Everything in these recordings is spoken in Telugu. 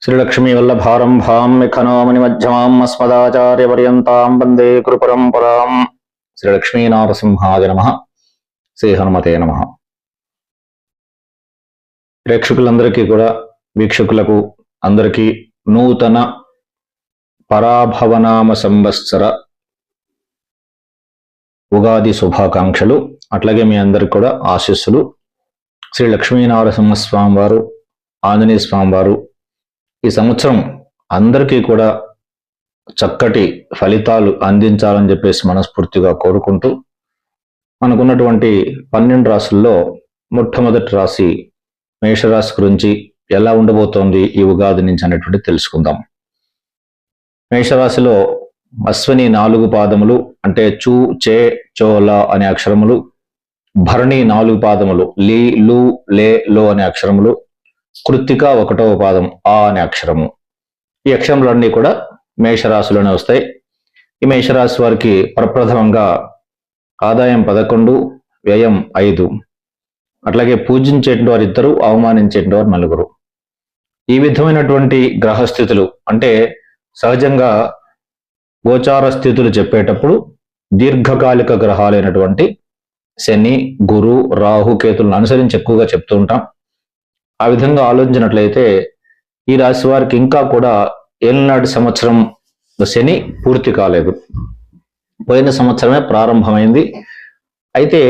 శ్రీలక్ష్మీ వల్లభారంభాం విఖనోమని మధ్యమాం అస్మదాచార్యపర్యంతాం వందే గురుపరంపరాం. శ్రీ లక్ష్మీనారసింహాయ నమః. శ్రీ హనుమతే నమః. ప్రేక్షకులందరికీ కూడా, వీక్షకులకు అందరికీ నూతన పరాభవనామ సంవత్సర ఉగాది శుభాకాంక్షలు. అట్లాగే మీ అందరికి కూడా ఆశీస్సులు. శ్రీ లక్ష్మీనారసింహస్వామి వారు, ఆంజనేయ స్వామి వారు ఈ సంవత్సరం అందరికీ కూడా చక్కటి ఫలితాలు అందించాలని చెప్పేసి మనస్ఫూర్తిగా కోరుకుంటూ, మనకున్నటువంటి 12 రాశుల్లో మొట్టమొదటి రాశి మేషరాశి గురించి ఎలా ఉండబోతోంది ఈ ఉగాది నుంచి అనేటువంటి తెలుసుకుందాం. మేషరాశిలో అశ్విని 4 పాదములు అంటే చూ, చే, చోల అనే అక్షరములు, భరణి 4 పాదములు లీ, లు, లే, లో అనే అక్షరములు, కృత్తిక 1వ పాదం ఆ అనే అక్షరము. ఈ అక్షరములన్నీ కూడా మేషరాశిలోనే వస్తాయి. ఈ మేషరాశి వారికి ప్రప్రథమంగా ఆదాయం 11, వ్యయం 5. అట్లాగే పూజించేటువంటి వారు 2, అవమానించేటువంటి వారు 4. ఈ విధమైనటువంటి గ్రహస్థితులు అంటే సహజంగా గోచార స్థితులు చెప్పేటప్పుడు దీర్ఘకాలిక గ్రహాలైనటువంటి శని, గురు, రాహు, కేతులను అనుసరించి ఎక్కువగా చెప్తూ ఉంటాం. ఆ విధంగా ఆలోచించినట్లయితే ఈ రాశి వారికి ఇంకా కూడా ఏళ్ళనాటి సంవత్సరం శని పూర్తి కాలేదు, పోయిన సంవత్సరమే ప్రారంభమైంది. అయితే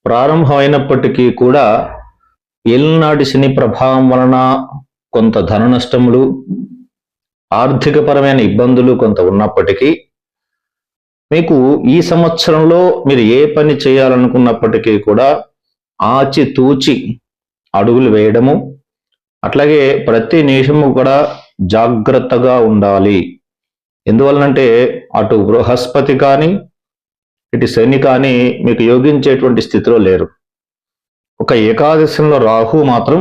ప్రారంభమైనప్పటికీ కూడా ఏళ్ళనాటి శని ప్రభావం వలన కొంత ధన నష్టములు, ఆర్థికపరమైన ఇబ్బందులు కొంత ఉన్నప్పటికీ, మీకు ఈ సంవత్సరంలో మీరు ఏ పని చేయాలనుకున్నప్పటికీ కూడా ఆచితూచి అడుగులు వేయడము, అట్లాగే ప్రతి నిమిషము కూడా జాగ్రత్తగా ఉండాలి. ఎందువలనంటే అటు బృహస్పతి కానీ ఇటు శని కానీ మీకు యోగించేటువంటి స్థితిలో లేరు. ఒక ఏకాదశంలో రాహు మాత్రం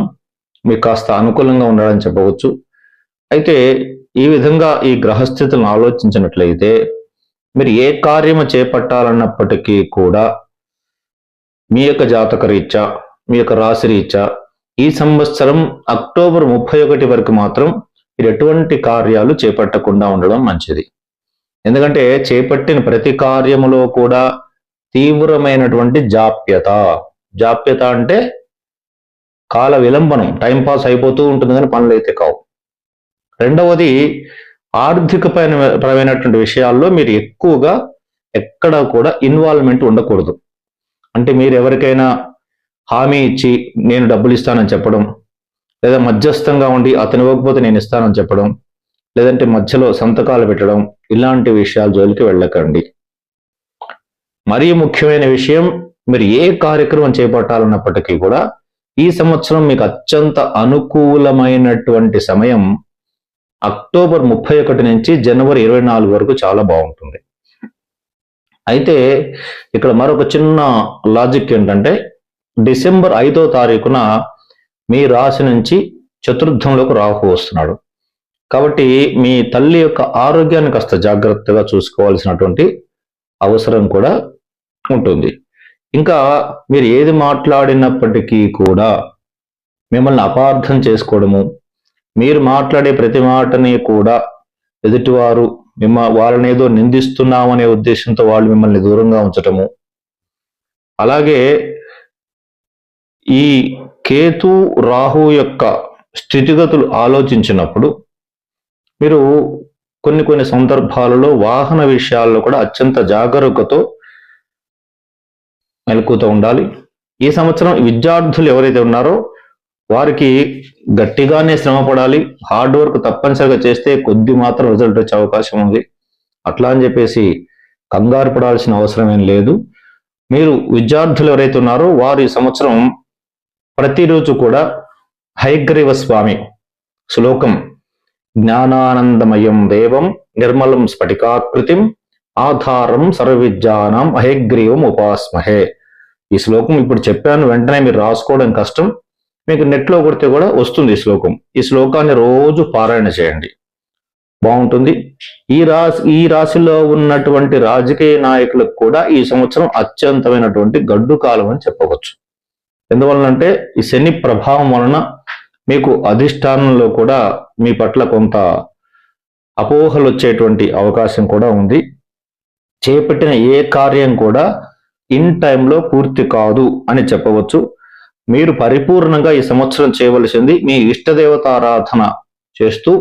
మీకు కాస్త అనుకూలంగా ఉండాలని చెప్పవచ్చు. అయితే ఈ విధంగా ఈ గ్రహస్థితులను ఆలోచించినట్లయితే మీరు ఏ కార్యము చేపట్టాలన్నప్పటికీ కూడా మీ యొక్క జాతక రీత్యా, మీ యొక్క రాశి రీత్యా ఈ సంవత్సరం అక్టోబర్ 31 వరకు మాత్రం మీరు ఎటువంటి కార్యాలు చేపట్టకుండా ఉండడం మంచిది. ఎందుకంటే చేపట్టిన ప్రతి కార్యములో కూడా తీవ్రమైనటువంటి జాప్యత అంటే కాల విలంబనం, టైంపాస్ అయిపోతూ ఉంటుంది కానీ పనులు అయితే కావు. రెండవది, ఆర్థికపరమైనటువంటి విషయాల్లో మీరు ఎక్కువగా ఎక్కడ కూడా ఇన్వాల్వ్మెంట్ ఉండకూడదు. అంటే మీరు ఎవరికైనా హామీ ఇచ్చి నేను డబ్బులు ఇస్తానని చెప్పడం, లేదా మధ్యస్థంగా ఉండి అతను ఇవ్వకపోతే నేను ఇస్తానని చెప్పడం, లేదంటే మధ్యలో సంతకాలు పెట్టడం, ఇలాంటి విషయాల జోలికి వెళ్ళకండి. మరీ ముఖ్యమైన విషయం, మీరు ఏ కార్యక్రమం చేపట్టాలన్నప్పటికీ కూడా ఈ సంవత్సరం మీకు అత్యంత అనుకూలమైనటువంటి సమయం అక్టోబర్ 31 నుంచి జనవరి 24 వరకు చాలా బాగుంటుంది. అయితే ఇక్కడ మరొక చిన్న లాజిక్ ఏంటంటే, డిసెంబర్ 5వ తారీఖున మీ రాశి నుంచి చతుర్థంలోకి రాహు వస్తున్నాడు. కాబట్టి మీ తల్లి యొక్క ఆరోగ్యాన్ని కాస్త జాగ్రత్తగా చూసుకోవాల్సినటువంటి అవసరం కూడా ఉంటుంది. ఇంకా మీరు ఏది మాట్లాడినప్పటికీ కూడా మిమ్మల్ని అపార్థం చేసుకోవడము, మీరు మాట్లాడే ప్రతి మాటని కూడా ఎదుటివారు వాళ్ళని ఏదో నిందిస్తున్నామనే ఉద్దేశంతో వాళ్ళు మిమ్మల్ని దూరంగా ఉంచటము, అలాగే ఈ కేతు రాహు యొక్క స్థితిగతులు ఆలోచించినప్పుడు మీరు కొన్ని సందర్భాలలో వాహన విషయాల్లో కూడా అత్యంత జాగరూకతో మెలకుతూ ఉండాలి. ఈ సంవత్సరం విద్యార్థులు ఎవరైతే ఉన్నారో వారికి గట్టిగానే శ్రమ పడాలి. హార్డ్ వర్క్ తప్పనిసరిగా చేస్తే కొద్ది మాత్రం రిజల్ట్ వచ్చే అవకాశం ఉంది. అట్లా అని చెప్పేసి కంగారు పడాల్సిన అవసరం ఏం లేదు. మీరు విద్యార్థులు ఎవరైతే ఉన్నారో వారు ఈ సంవత్సరం ప్రతిరోజు కూడా హయగ్రీవ స్వామి శ్లోకం జ్ఞానానందమయం దేవం నిర్మలం స్ఫటికాకృతిం ఆధారం సర్వవిద్యానాం హయగ్రీవం ఉపాస్మహే. ఈ శ్లోకం ఇప్పుడు చెప్పాను, వెంటనే మీరు రాసుకోవడం కష్టం, మీకు నెట్లో కొడితే కూడా వస్తుంది ఈ శ్లోకం. ఈ శ్లోకాన్ని రోజు పారాయణ చేయండి, బాగుంటుంది. ఈ రాశిలో ఉన్నటువంటి రాజకీయ నాయకులకు కూడా ఈ సంవత్సరం అత్యంతమైనటువంటి గడ్డు కాలం అని చెప్పవచ్చు. ఎందువలనంటే ఈ శని ప్రభావం వలన మీకు అధిష్టానంలో కూడా మీ పట్ల కొంత అపోహలు వచ్చేటువంటి అవకాశం కూడా ఉంది. చేపట్టిన ఏ కార్యం కూడా ఇన్ టైంలో పూర్తి కాదు అని చెప్పవచ్చు. మీరు పరిపూర్ణంగా ఈ సంవత్సరం చేయవలసింది మీ ఇష్టదేవత ఆరాధన చేస్తూ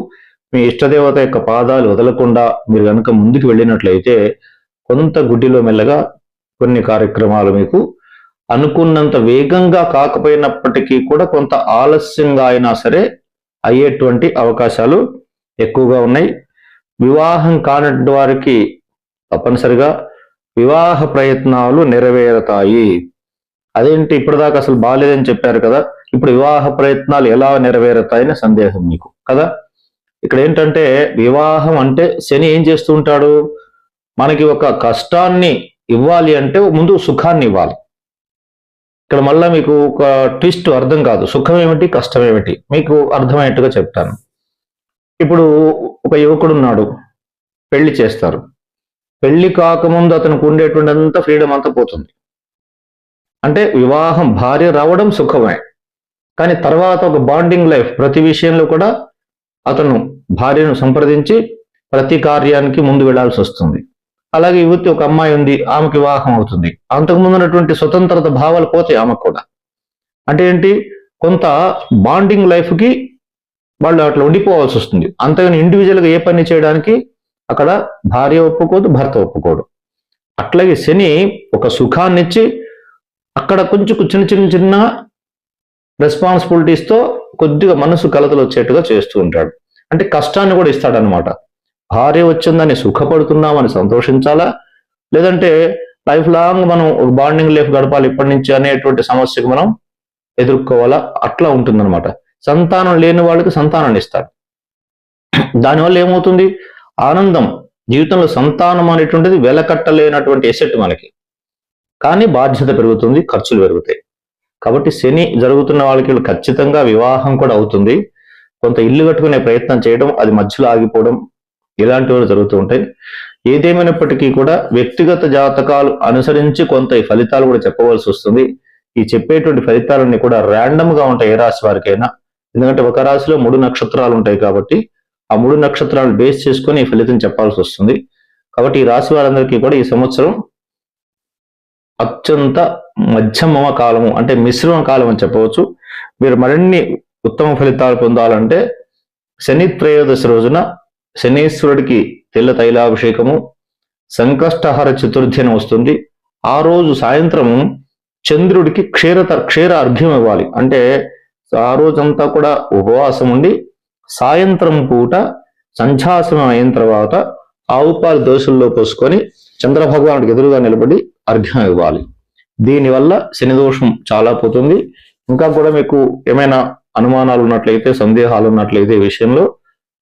మీ ఇష్టదేవత యొక్క పాదాలు వదలకుండా మీరు కనుక ముందుకు వెళ్ళినట్లయితే కొంత గుడ్డిలో మెల్లగా కొన్ని కార్యక్రమాలు మీకు అనుకున్నంత వేగంగా కాకపోయినప్పటికీ కూడా కొంత ఆలస్యంగా అయినా సరే అయ్యేటువంటి అవకాశాలు ఎక్కువగా ఉన్నాయి. వివాహం కానటువంటి వారికి తప్పనిసరిగా వివాహ ప్రయత్నాలు నెరవేరుతాయి. అదేంటి ఇప్పటిదాకా అసలు బాలేదని చెప్పారు కదా, ఇప్పుడు వివాహ ప్రయత్నాలు ఎలా నెరవేరుతాయని సందేహం మీకు కదా. ఇక్కడ ఏంటంటే వివాహం అంటే శని ఏం చేస్తూ ఉంటాడు, మనకి ఒక కష్టాన్ని ఇవ్వాలి అంటే ముందు సుఖాన్ని ఇవ్వాలి. ఇక్కడ మళ్ళా మీకు ఒక ట్విస్ట్ అర్థం కాదు, సుఖం ఏమిటి కష్టం ఏమిటి మీకు అర్థమయ్యేట్టుగా చెప్తాను. ఇప్పుడు ఒక యువకుడు ఉన్నాడు, పెళ్లి చేస్తారు. పెళ్లి కాకముందు అతనికి ఉండేటువంటి అంత ఫ్రీడమ్ అంతా పోతుంది. అంటే వివాహం భార్య రావడం సుఖమే, కానీ తర్వాత ఒక బాండింగ్ లైఫ్, ప్రతి విషయంలో కూడా అతను భార్యను సంప్రదించి ప్రతి కార్యానికి ముందు వెళ్లాల్సి వస్తుంది. అలాగే యువతి ఒక అమ్మాయి ఉంది, ఆమెకు వివాహం అవుతుంది. అంతకుముందు ఉన్నటువంటి స్వతంత్రత భావాలు పోతాయి ఆమెకు కూడా. అంటే ఏంటి, కొంత బాండింగ్ లైఫ్కి వాళ్ళు అట్లా ఉండిపోవాల్సి వస్తుంది. అంతగాని ఇండివిజువల్గా ఏ పని చేయడానికి అక్కడ భార్య ఒప్పుకోదు, భర్త ఒప్పుకోడు. అట్లాగే శని ఒక సుఖాన్ని ఇచ్చి అక్కడ కొంచెం చిన్న చిన్న రెస్పాన్సిబిలిటీస్తో కొద్దిగా మనసు కలతలు వచ్చేట్టుగా చేస్తూ ఉంటాడు. అంటే కష్టాన్ని కూడా ఇస్తాడనమాట. భార్య వచ్చిందని సుఖపడుతున్నామని సంతోషించాలా, లేదంటే లైఫ్ లాంగ్ మనం ఒక బాండింగ్ లైఫ్ గడపాలి ఇప్పటి నుంచి అనేటువంటి సమస్యకు మనం ఎదుర్కోవాలా, అట్లా ఉంటుందన్నమాట. సంతానం లేని వాళ్ళకి సంతానాన్ని ఇస్తాడు. దానివల్ల ఏమవుతుంది, ఆనందం, జీవితంలో సంతానం అనేటువంటిది వెలకట్టలేనటువంటి ఎసెట్ మనకి. కానీ బాధ్యత పెరుగుతుంది, ఖర్చులు పెరుగుతాయి. కాబట్టి శని జరుగుతున్న వాళ్ళకి ఖచ్చితంగా వివాహం కూడా అవుతుంది. కొంత ఇల్లు కట్టుకునే ప్రయత్నం చేయడం, అది మధ్యలో ఆగిపోవడం, ఇలాంటివి జరుగుతూ ఉంటాయి. ఏదేమైనప్పటికీ కూడా వ్యక్తిగత జాతకాలు అనుసరించి కొంత ఈ ఫలితాలు కూడా చెప్పవలసి వస్తుంది. ఈ చెప్పేటువంటి ఫలితాలన్నీ కూడా ర్యాండమ్ గా ఉంటాయి ఏ రాశి వారికైనా. ఎందుకంటే ఒక రాశిలో 3 నక్షత్రాలు ఉంటాయి కాబట్టి ఆ 3 నక్షత్రాలు బేస్ చేసుకొని ఈ ఫలితం చెప్పాల్సి వస్తుంది. కాబట్టి ఈ రాశి వారందరికీ కూడా ఈ సంవత్సరం అత్యంత మధ్యమ కాలము, అంటే మిశ్రమ కాలం అని చెప్పవచ్చు. మీరు మరిన్ని ఉత్తమ ఫలితాలు పొందాలంటే శని త్రయోదశి రోజున శనీశ్వరుడికి తెల్ల తైలాభిషేకము, సంకష్టహర చతుర్థి అని వస్తుంది. ఆ రోజు సాయంత్రం చంద్రుడికి క్షీర అర్ఘ్యం ఇవ్వాలి. అంటే ఆ రోజంతా కూడా ఉపవాసం ఉండి సాయంత్రం పూట సంధ్యాసనం అయిన తర్వాత ఆవు పాలు దోశల్లో పోసుకొని చంద్రభగవానుడికి ఎదురుగా నిలబడి అర్ఘ్యం ఇవ్వాలి. దీనివల్ల శని దోషం చాలా పోతుంది. ఇంకా కూడా మీకు ఏమైనా అనుమానాలు ఉన్నట్లయితే, సందేహాలు ఉన్నట్లయితే ఈ విషయంలో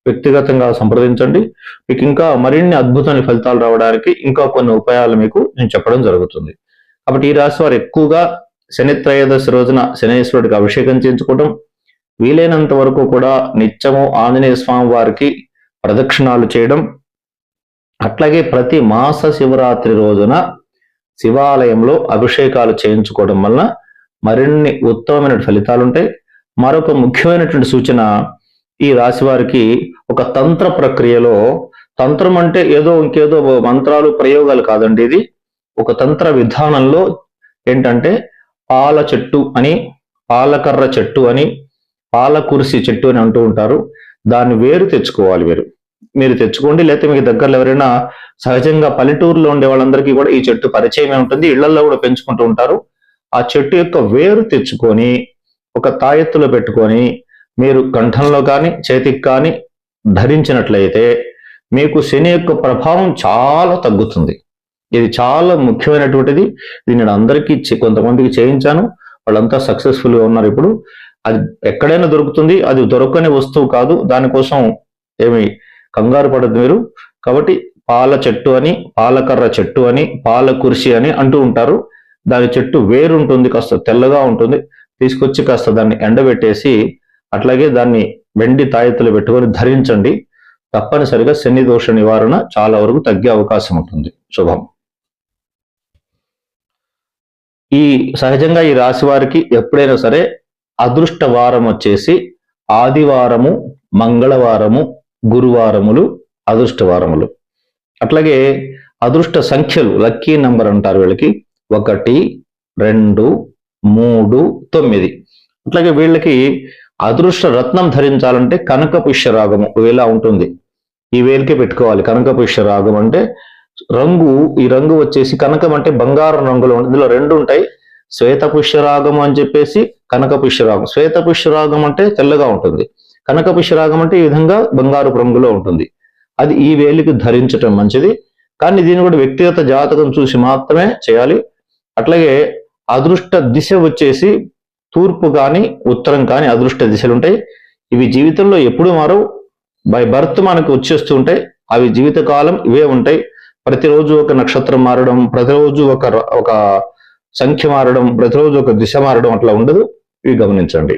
వ్యక్తిగతంగా సంప్రదించండి. మీకు ఇంకా మరిన్ని అద్భుతమైన ఫలితాలు రావడానికి ఇంకా కొన్ని ఉపాయాలు మీకు నేను చెప్పడం జరుగుతుంది. కాబట్టి ఈ రాశి వారు ఎక్కువగా శని త్రయోదశి రోజున శనీశ్వరుడికి అభిషేకం చేయించుకోవడం, వీలైనంత వరకు కూడా నిత్యము ఆంజనేయ స్వామి వారికి ప్రదక్షిణాలు చేయడం, అట్లాగే ప్రతి మాస శివరాత్రి రోజున శివాలయంలో అభిషేకాలు చేయించుకోవడం వలన మరిన్ని ఉత్తమమైన ఫలితాలు ఉంటాయి. మరొక ముఖ్యమైనటువంటి సూచన, ఈ రాశి వారికి ఒక తంత్ర ప్రక్రియలో, తంత్రం అంటే ఏదో ఇంకేదో మంత్రాలు ప్రయోగాలు కాదండి, ఇది ఒక తంత్ర విధానంలో ఏంటంటే పాల చెట్టు అని, పాలకర్ర చెట్టు అని, పాలకురిసి చెట్టు అని అంటూ ఉంటారు. దాన్ని వేరు తెచ్చుకోవాలి. మీరు తెచ్చుకోండి, లేకపోతే మీకు దగ్గరలో ఎవరైనా సహజంగా పల్లెటూరులో ఉండే వాళ్ళందరికీ కూడా ఈ చెట్టు పరిచయమే ఉంటుంది, ఇళ్లలో కూడా పెంచుకుంటూ ఉంటారు. ఆ చెట్టు యొక్క వేరు తెచ్చుకొని ఒక తాయెత్తులో పెట్టుకొని మీరు కంఠంలో కానీ చేతికి కానీ ధరించినట్లయితే మీకు శని యొక్క ప్రభావం చాలా తగ్గుతుంది. ఇది చాలా ముఖ్యమైనటువంటిది. ఇది నేను అందరికీ కొంతమందికి చేయించాను, వాళ్ళంతా సక్సెస్ఫుల్గా ఉన్నారు. ఇప్పుడు అది ఎక్కడైనా దొరుకుతుంది, అది దొరకని వస్తువు కాదు, దానికోసం ఏమి కంగారు పడదు మీరు. కాబట్టి పాల చెట్టు అని, పాలకర్ర చెట్టు అని, పాల కుర్షి అని అంటూ ఉంటారు. దాని చెట్టు వేరు ఉంటుంది, కాస్త తెల్లగా ఉంటుంది. తీసుకొచ్చి కాస్త దాన్ని ఎండబెట్టేసి అట్లాగే దాన్ని వెండి తాయెత్తులు పెట్టుకొని ధరించండి. తప్పనిసరిగా శని దోష నివారణ చాలా వరకు తగ్గే అవకాశం ఉంటుంది. శుభం. ఈ సహజంగా ఈ రాశి వారికి ఎప్పుడైనా సరే అదృష్ట వారం వచ్చేసి ఆదివారము, మంగళవారము, గురువారములు అదృష్టవారములు. అట్లాగే అదృష్ట సంఖ్యలు, లక్కీ నంబర్ అంటారు వీళ్ళకి, 1, 2, 3, 9. అట్లాగే వీళ్ళకి అదృష్ట రత్నం ధరించాలంటే కనక పుష్యరాగము ఇలా ఉంటుంది. ఈ వేలికే పెట్టుకోవాలి. కనక పుష్యరాగం అంటే రంగు, ఈ రంగు వచ్చేసి కనకం అంటే బంగారం రంగులో ఉంటుంది. ఇందులో 2 ఉంటాయి, శ్వేత పుష్యరాగం అని చెప్పేసి కనక పుష్యరాగం. శ్వేత పుష్యరాగం అంటే తెల్లగా ఉంటుంది, కనక పుష్యరాగం అంటే ఈ విధంగా బంగారు రంగులో ఉంటుంది. అది ఈ వేలికి ధరించటం మంచిది. కానీ దీన్ని కూడా వ్యక్తిగత జాతకం చూసి మాత్రమే చేయాలి. అట్లాగే అదృష్ట దిశ వచ్చేసి తూర్పు కానీ ఉత్తరం కానీ అదృష్ట దిశలు ఉంటాయి. ఇవి జీవితంలో ఎప్పుడు మారవు, బై బర్త్ మనకు వచ్చేస్తూ ఉంటాయి. అవి జీవితకాలం ఇవే ఉంటాయి. ప్రతిరోజు ఒక నక్షత్రం మారడం, ప్రతిరోజు ఒక సంఖ్య మారడం, ప్రతిరోజు ఒక దిశ మారడం అట్లా ఉండదు. ఇవి గమనించండి.